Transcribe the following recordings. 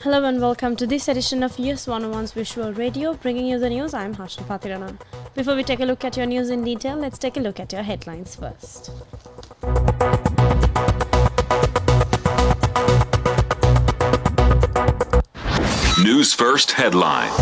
Hello and welcome to this edition of US 101's Visual Radio, bringing you the news. I'm Harshna Pathirana. Before we take a look at your news in detail, let's take a look at your headlines first. News First headline.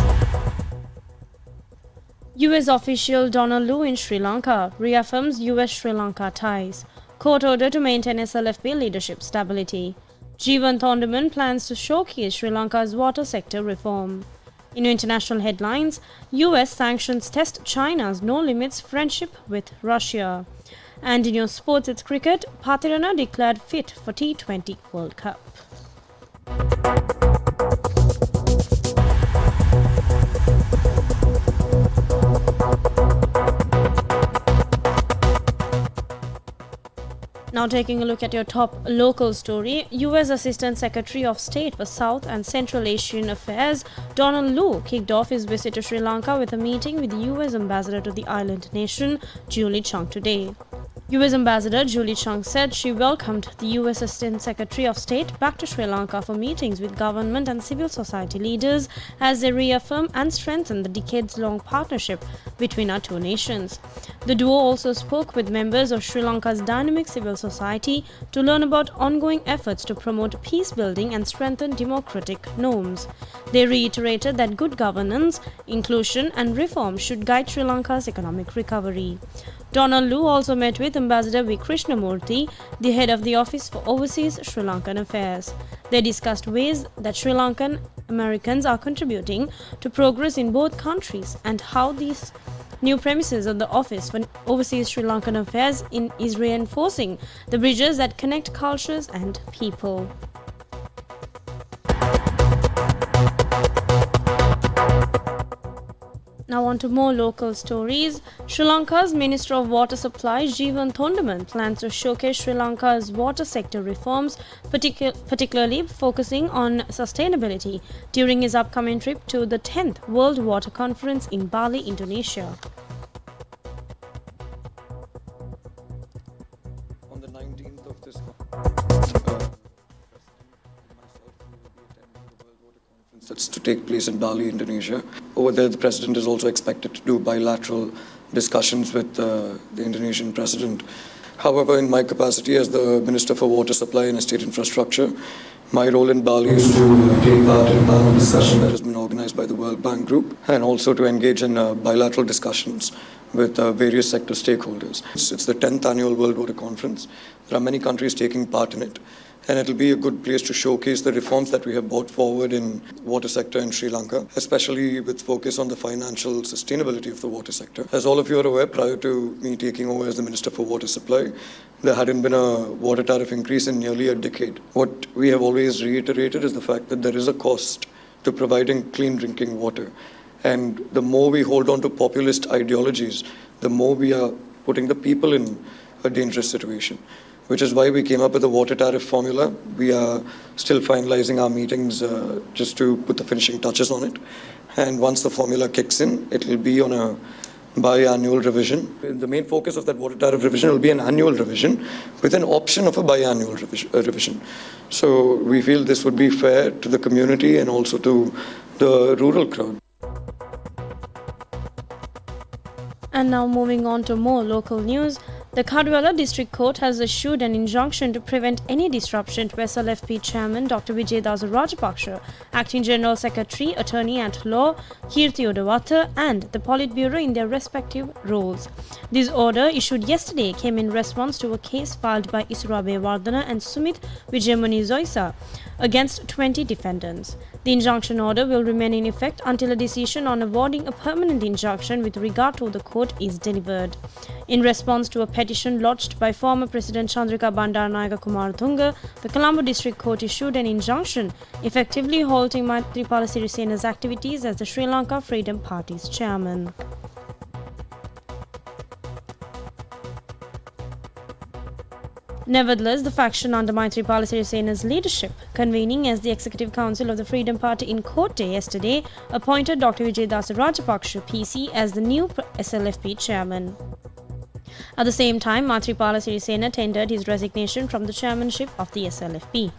US official Donald Lu in Sri Lanka reaffirms US-Sri Lanka ties. Court order to maintain SLFP leadership stability. Jeevan Thondaman plans to showcase Sri Lanka's water sector reform. In international headlines, US sanctions test China's no limits friendship with Russia. And in your sports, it's cricket, Pathirana declared fit for T20 World Cup. Now taking a look at your top local story, US Assistant Secretary of State for South and Central Asian Affairs Donald Lu kicked off his visit to Sri Lanka with a meeting with the US Ambassador to the island nation, Julie Chung, today. US Ambassador Julie Chung said she welcomed the US Assistant Secretary of State back to Sri Lanka for meetings with government and civil society leaders as they reaffirm and strengthen the decades-long partnership between our two nations. The duo also spoke with members of Sri Lanka's dynamic civil society to learn about ongoing efforts to promote peace building and strengthen democratic norms. They reiterated that good governance, inclusion and reform should guide Sri Lanka's economic recovery. Donald Lu also met with Ambassador V. Krishnamurthy, the head of the Office for Overseas Sri Lankan Affairs. They discussed ways that Sri Lankan Americans are contributing to progress in both countries and how these new premises of the Office for Overseas Sri Lankan Affairs is reinforcing the bridges that connect cultures and people. Now on to more local stories. Sri Lanka's Minister of Water Supply Jeevan Thondaman plans to showcase Sri Lanka's water sector reforms, particularly focusing on sustainability, during his upcoming trip to the 10th World Water Conference in Bali, Indonesia. On the 19th of this month, that's to take place in Bali, Indonesia. Over there, the President is also expected to do bilateral discussions with the Indonesian President. However, in my capacity as the Minister for Water Supply and Estate Infrastructure, my role in Bali is to take part in a panel discussion that has been organized by the World Bank Group and also to engage in bilateral discussions with various sector stakeholders. It's the 10th Annual World Water Conference. There are many countries taking part in it. And it'll be a good place to showcase the reforms that we have brought forward in water sector in Sri Lanka, especially with focus on the financial sustainability of the water sector. As all of you are aware, prior to me taking over as the Minister for Water Supply, there hadn't been a water tariff increase in nearly a decade. What we have always reiterated is the fact that there is a cost to providing clean drinking water. And the more we hold on to populist ideologies, the more we are putting the people in a dangerous situation, which is why we came up with the water tariff formula. We are still finalizing our meetings just to put the finishing touches on it. And once the formula kicks in, it will be on a biannual revision. The main focus of that water tariff revision will be an annual revision with an option of a biannual revision. So we feel this would be fair to the community and also to the rural crowd. And now moving on to more local news. The Kadwala District Court has issued an injunction to prevent any disruption to SLFP Chairman Dr. Vijayadasa Rajapaksa, Acting General Secretary, Attorney at Law Kirti Odawata and the Politburo in their respective roles. This order, issued yesterday, came in response to a case filed by Isurabe Wardana and Sumit Vijayamani Zoisa against 20 defendants. The injunction order will remain in effect until a decision on awarding a permanent injunction with regard to the court is delivered. In response to a petition lodged by former President Chandrika Bandaranaike Kumaratunga, the Colombo District Court issued an injunction effectively halting Maithripala Sirisena's activities as the Sri Lanka Freedom Party's chairman. Nevertheless, the faction under Maithripala Sirisena's leadership, convening as the Executive Council of the Freedom Party in Kotte yesterday, appointed Dr. Vijayadasa Rajapaksa, PC, as the new SLFP chairman. At the same time, Maithripala Sirisena tendered his resignation from the chairmanship of the SLFP.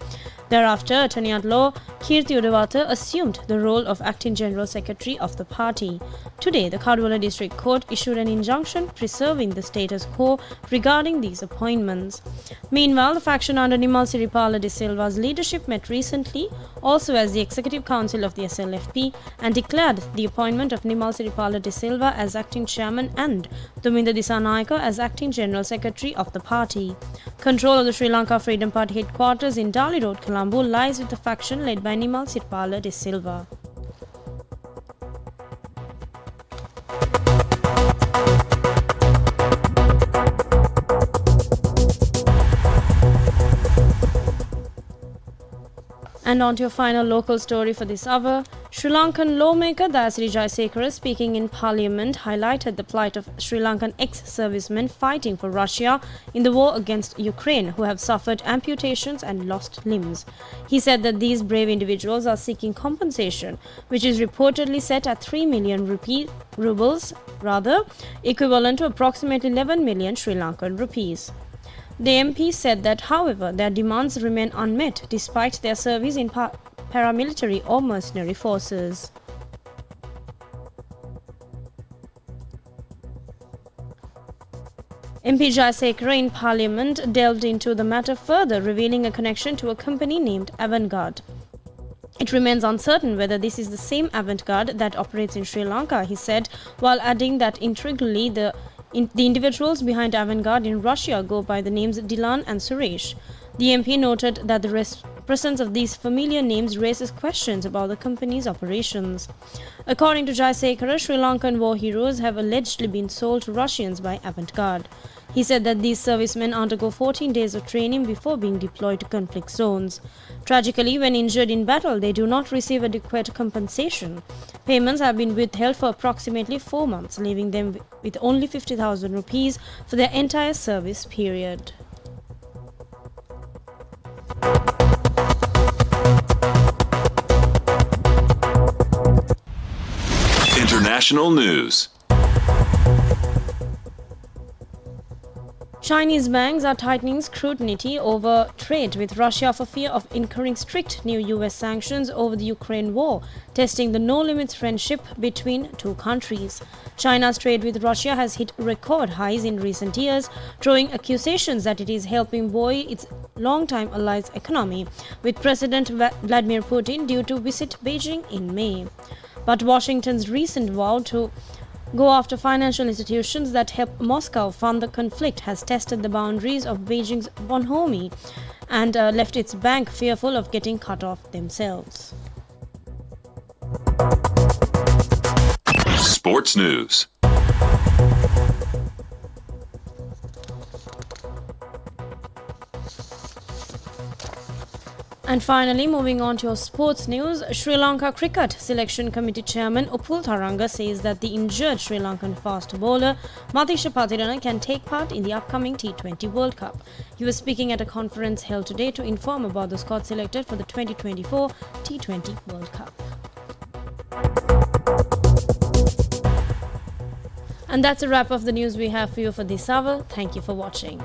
Thereafter, Attorney-at-Law Kirti Udavata assumed the role of Acting General Secretary of the party. Today, the Kadwala District Court issued an injunction preserving the status quo regarding these appointments. Meanwhile, the faction under Nimal Siripala de Silva's leadership met recently, also as the Executive Council of the SLFP, and declared the appointment of Nimal Siripala de Silva as Acting Chairman and Tuminda Dissanayake as Acting General Secretary of the party. Control of the Sri Lanka Freedom Party headquarters in Dali Road, Colombo, lies with the faction led by Nimal Siripala de Silva. And on to your final local story for this hour. Sri Lankan lawmaker Dayasiri Jayasekara, speaking in Parliament, highlighted the plight of Sri Lankan ex-servicemen fighting for Russia in the war against Ukraine who have suffered amputations and lost limbs. He said that these brave individuals are seeking compensation, which is reportedly set at 3 million rubles, equivalent to approximately 11 million Sri Lankan rupees. The MP said that, however, their demands remain unmet despite their service in paramilitary or mercenary forces. MP Jayasekara in Parliament delved into the matter further, revealing a connection to a company named Avantgarde. It remains uncertain whether this is the same Avantgarde that operates in Sri Lanka, he said, while adding that intriguingly the individuals behind Avantgarde in Russia go by the names Dilan and Suresh. The MP noted that the presence of these familiar names raises questions about the company's operations. According to Jayasekara, Sri Lankan war heroes have allegedly been sold to Russians by Avantgarde. He said that these servicemen undergo 14 days of training before being deployed to conflict zones. Tragically, when injured in battle, they do not receive adequate compensation. Payments have been withheld for approximately 4 months, leaving them with only 50,000 rupees for their entire service period. International news. Chinese banks are tightening scrutiny over trade with Russia for fear of incurring strict new US sanctions over the Ukraine war, testing the no-limits friendship between two countries. China's trade with Russia has hit record highs in recent years, drawing accusations that it is helping buoy its longtime ally's economy, with President Vladimir Putin due to visit Beijing in May. But Washington's recent vow to go after financial institutions that help Moscow fund the conflict has tested the boundaries of Beijing's bonhomie and left its bank fearful of getting cut off themselves. Sports news. And finally, moving on to your sports news, Sri Lanka Cricket Selection Committee Chairman Upul Tharanga says that the injured Sri Lankan fast bowler Matisha Patirana can take part in the upcoming T20 World Cup. He was speaking at a conference held today to inform about the squad selected for the 2024 T20 World Cup. And that's a wrap of the news we have for you for this hour. Thank you for watching.